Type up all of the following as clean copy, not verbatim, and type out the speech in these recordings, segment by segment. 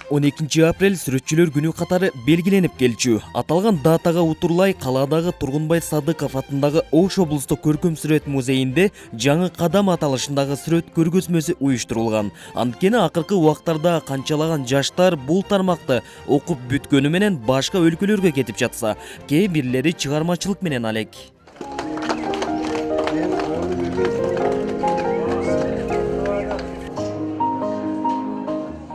12 апрель сүрөтчүлөр күнү катары белгиленип келчү. Аталган датага утурлай каладагы Тургунбай Садыков атындагы Ош облустук көркөм сүрөт музейинде жаңы кадам аталышындагы сүрөт көргөзмөсү уюштурулган. Анткени акыркы убактарда канчалаган жаштар бул тармакты окуп бүткөнү менен башка өлкөлөргө кетип жатса, кээ бирлери чыгармачылык менен алек.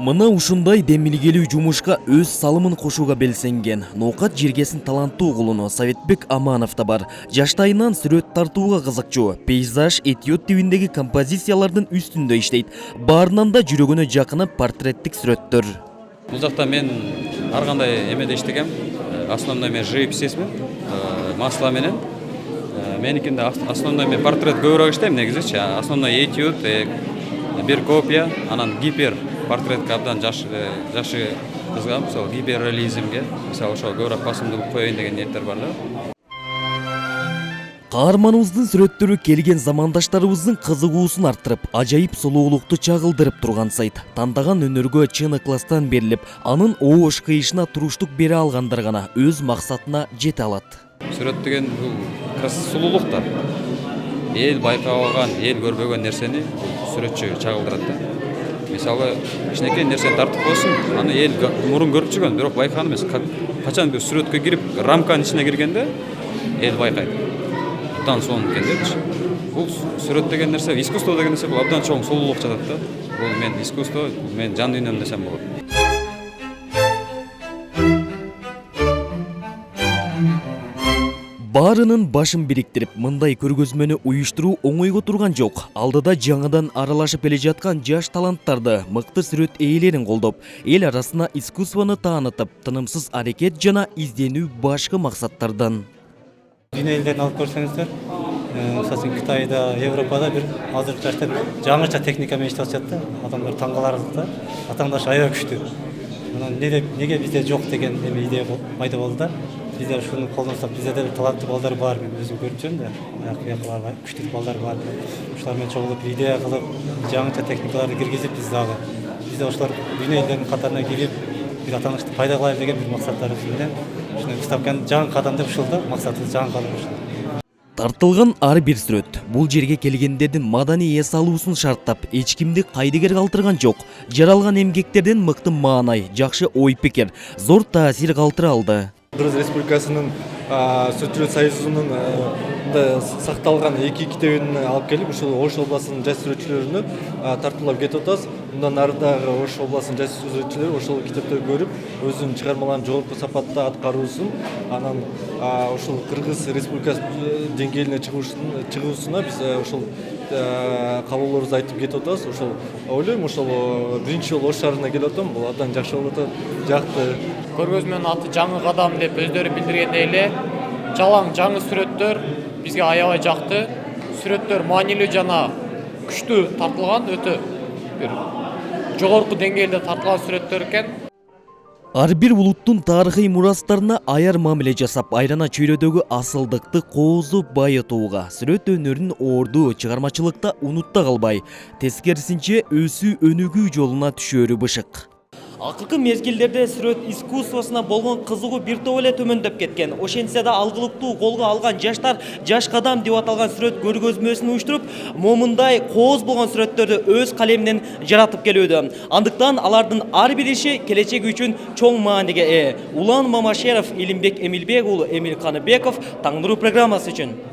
Мына ушундай демилгелүү жумушка өз салымын кошууга белсенген Ноокат Жиргесин таланттуу кулуну Советбек Аманов да бар. Жаштайынан сүрөт тартууга кызыкчу, пейзаж, этюд тибиндеги композициялардын үстүндө иштейт. Баарынан да жүрөгүнө жакыны портреттик сүрөттөр. Бул жакта мен ар кандай эмеде иштегем. Основной мен живописесмин, масло менен. Меникинде основной мен портрет көбүрөөк иштейм негизичи. Основной этюд, бир копия, анан гипер портретке абдан жакшы кызыгам. Ошол гиперреализмге, мисалы ошол көбүрөөк басымдуулук коеюн деген ниеттер бар да. Каарманыбыздын сүрөттөрү келген замандаштарыбыздын кызыгуусун арттырып, ажайып сулуулукту чагылдырып турган сайт. Тандаган өнөргө чын ыкластан берилип, анын оош кыйышына туруштук бере алгандар гана өз максатына жете алат. Сүрөт деген бул сулуулук да. Эл байкабаган, эл көрбөгөн нерсени сүрөтчү чагылдырат да. Мисалы, кичинекей нерсени тартып койсун, аны эл мурун көрүп жүргөн, бирок байкаган эмес. Качан бир сүрөткө кирип, рамканын ичине киргенде эл байкайт. Абдан сонун экен депчи. Бул сүрөт деген нерсе, искусство деген нерсе бул абдан чоң сулуулук жатат да. Бул мен искусство, мен жан дүйнөм десем болот. Баарынын башын бириктирип, мындай көргөзмөнү уюштуруу оңойго турган жок. Алдыда жаңыдан аралашып эле жаткан жаш таланттарды, мыкты сүрөт ээлерин колдоп, эл арасына искусствону таанытып, тынымсыз аракет жана изденүү башкы максаттардан. Дүйнө элдерин алып көрсөңүздөр, мисалы Кытайда, Европада бир азыр жаштар жаңыча техника менен иштеп атышат да. Адамдар таң каларлык да. Атаңдаш аябай күчтүү. Анан неге бизде жок деген эме идея пайда болду да. Bizde şunu kollansak, bizde de talantlı ballar var mı? Bizim göreceğim de, ayaklar var, güçlü ballar var. Uşlarмен çoğulup, idea kılıp, жаңыча teknikleri girgizip biz dağı. Bizde uşlar dünya ellerinin katarına girip, bir atanıştı payda kılayım degen bir maksatları üzerinden. Şunu Kıstavkan жаңы кадамды ушулда, максатыбыз жаңы кадам ушул. Тартылган ар бир сүрөт бул жерге келгендердин маданий эс алуусун шарттап, эч кимди кайдыгер калтырган жок. Жаралган эмгектерден мыкты маанай, жакшы ой пикир, зор таасир калтыра алды. Кыргыз Республикасынын Сүрөтчүлөр союзунун сакталган 2 китебин алып келип, ушул Ош областынын жаш сүрөтчүлөрүнө тартуулап кетип атабыз. Мындан ары дагы Ош областынын жаш сүрөтчүлөрү ошол китепти көрүп, өзүнүн чыгармаларын жогорку сапатта аткаруусун, анан ушул Кыргыз Республикасы деңгээлине чыгуусуна биз ошол кабылдарыбызды айтып кетип атабыз. Ошол ойлойм, ошол биринчи жолу Ош шаарына келип атам, бул абдан жакшы болуп атат, жакты. Көргөзмөнүн аты жаңы кадам деп өздөрү билдиргендей эле, жаңы сүрөттөр бизге аябай жакты. Сүрөттөр маанилүү жана күчтүү тартылган, өтө бир жогорку деңгээлде тартылган сүрөттөр экен. Ар бир улуттун тарыхый мурастарына аяр мамиле жасап, айрана чөйрөдөгү асылдыкты коозу байытууга, сүрөт өнөрүнүн орду чыгармачылыкта унутта калбай, тескерисинче өсүү өнүгүү жолуна түшөрү бышык. Акыркы мезгилдерде сүрөт искусствосуна болгон кызыгуу бир топ эле төмөндөп кеткен. Ошентсе да алгылыктуу колго алган жаштар жаш кадам деп аталган сүрөт көргөзмөсүн уюштуруп, момундай кооз болгон сүрөттөрдү өз калеминен жаратып келүүдө. Андыктан алардын ар бир иши келечеги үчүн чоң мааниге ээ. Улан Мамашеров, Илимбек Эмилбек уулу, Эмил Каныбеков, Таңдыруу программасы үчүн.